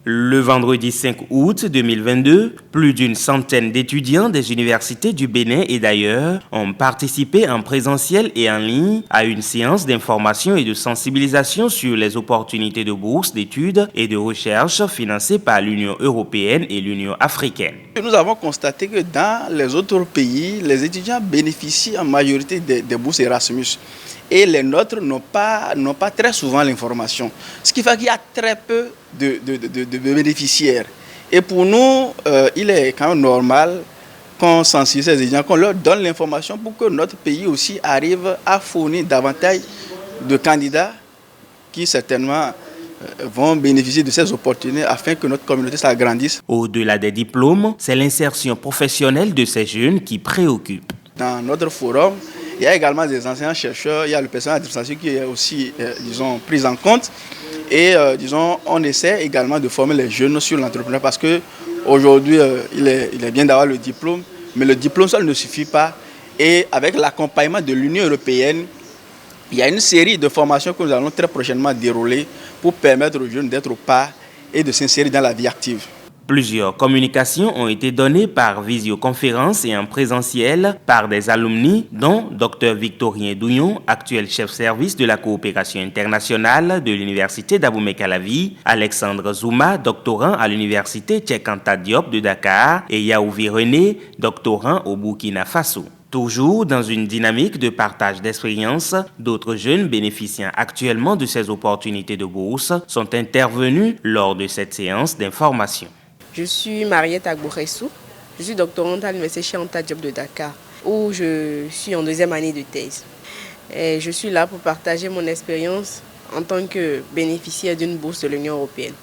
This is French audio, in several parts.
Le vendredi 5 août 2022, plus d'une centaine d'étudiants des universités du Bénin et d'ailleurs ont participé en présentiel et en ligne à une séance d'information et de sensibilisation sur les opportunités de bourse d'études et de recherche financées par l'Union européenne et l'Union africaine. Nous avons constaté que dans les autres pays, les étudiants bénéficient en majorité des bourses Erasmus. Et les nôtres n'ont pas très souvent l'information. Ce qui fait qu'il y a très peu de bénéficiaires. Et pour nous, il est quand même normal qu'on sensibilise ces étudiants, qu'on leur donne l'information pour que notre pays aussi arrive à fournir davantage de candidats qui certainement vont bénéficier de ces opportunités afin que notre communauté s'agrandisse. Au-delà des diplômes, c'est l'insertion professionnelle de ces jeunes qui préoccupe. Dans notre forum, il y a également des enseignants-chercheurs, il y a le personnel d'administration qui est aussi, pris en compte. Et, on essaie également de former les jeunes sur l'entrepreneuriat parce qu'aujourd'hui, il est bien d'avoir le diplôme, mais le diplôme seul ne suffit pas. Et avec l'accompagnement de l'Union européenne, il y a une série de formations que nous allons très prochainement dérouler pour permettre aux jeunes d'être au pas et de s'insérer dans la vie active. Plusieurs communications ont été données par visioconférence et en présentiel par des alumni, dont Dr Victorien Douillon, actuel chef-service de la coopération internationale de l'université d'Abomey-Calavi, Alexandre Zouma, doctorant à l'université Cheikh Anta Diop de Dakar, et Yaouvi René, doctorant au Burkina Faso. Toujours dans une dynamique de partage d'expériences, d'autres jeunes bénéficiant actuellement de ces opportunités de bourse sont intervenus lors de cette séance d'information. Je suis Mariette Agbouressou, je suis doctorante à l'université Cheikh Anta Diop de Dakar, où je suis en deuxième année de thèse. Et je suis là pour partager mon expérience en tant que bénéficiaire d'une bourse de l'Union européenne.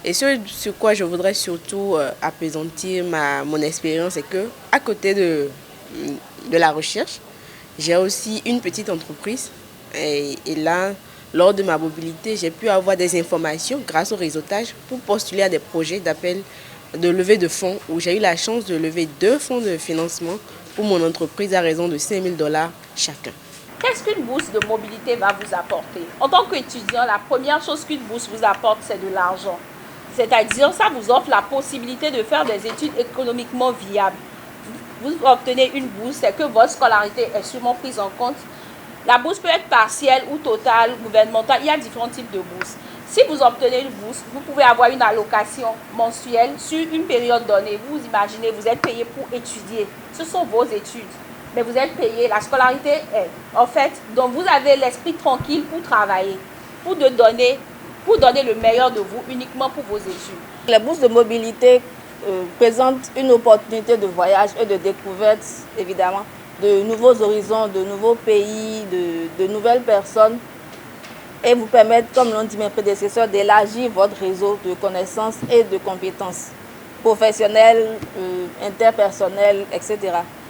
Et ce sur quoi je voudrais surtout appesantir mon expérience, c'est que à côté de la recherche, j'ai aussi une petite entreprise. Et là, lors de ma mobilité, j'ai pu avoir des informations grâce au réseautage pour postuler à des projets d'appel de levée de fonds où j'ai eu la chance de lever 2 fonds de financement pour mon entreprise à raison de $5 000 chacun. Qu'est-ce qu'une bourse de mobilité va vous apporter? En tant qu'étudiant, la première chose qu'une bourse vous apporte, c'est de l'argent. C'est-à-dire, ça vous offre la possibilité de faire des études économiquement viables. Vous obtenez une bourse, c'est que votre scolarité est sûrement prise en compte. La bourse peut être partielle ou totale, gouvernementale. Il y a différents types de bourses. Si vous obtenez une bourse, vous pouvez avoir une allocation mensuelle sur une période donnée. Vous imaginez, vous êtes payé pour étudier. Ce sont vos études. Mais vous êtes payé, la scolarité est en fait. Donc vous avez l'esprit tranquille pour travailler, pour donner le meilleur de vous uniquement pour vos études. Les bourses de mobilité présentent une opportunité de voyage et de découverte, évidemment, de nouveaux horizons, de nouveaux pays, de nouvelles personnes et vous permettre, comme l'ont dit mes prédécesseurs, d'élargir votre réseau de connaissances et de compétences professionnelles, interpersonnelles, etc.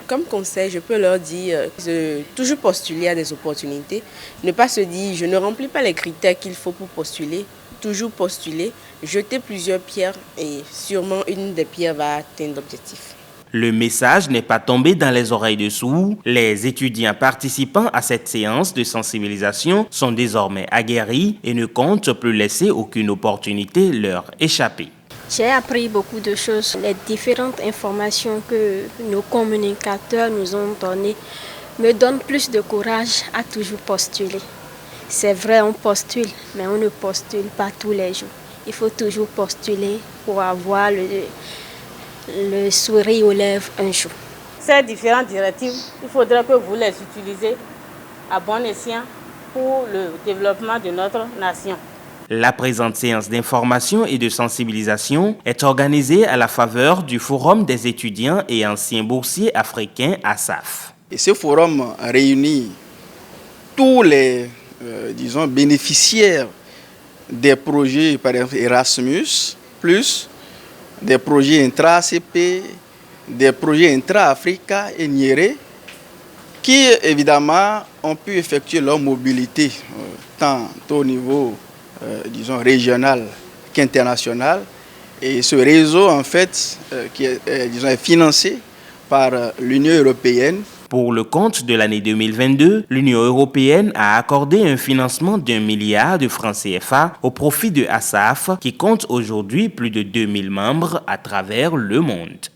Comme conseil, je peux leur dire de toujours postuler à des opportunités, ne pas se dire je ne remplis pas les critères qu'il faut pour postuler, toujours postuler, jeter plusieurs pierres et sûrement une des pierres va atteindre l'objectif. Le message n'est pas tombé dans les oreilles de sourds. Les étudiants participant à cette séance de sensibilisation sont désormais aguerris et ne comptent plus laisser aucune opportunité leur échapper. J'ai appris beaucoup de choses. Les différentes informations que nos communicateurs nous ont données me donnent plus de courage à toujours postuler. C'est vrai, on postule, mais on ne postule pas tous les jours. Il faut toujours postuler pour avoir le sourire aux lèvres un jour. Ces différentes directives, il faudrait que vous les utilisez à bon escient pour le développement de notre nation. La présente séance d'information et de sensibilisation est organisée à la faveur du Forum des étudiants et anciens boursiers africains ASAF. Et ce forum réunit tous les bénéficiaires des projets, par exemple Erasmus, plus des projets intra-ACP, des projets intra-Africa et Niéré, qui évidemment ont pu effectuer leur mobilité tant au niveau régional qu'international. Et ce réseau en fait qui est financé par l'Union européenne Pour le compte de l'année 2022, l'Union européenne a accordé un financement d'1 milliard de francs CFA au profit de ASAF qui compte aujourd'hui plus de 2000 membres à travers le monde.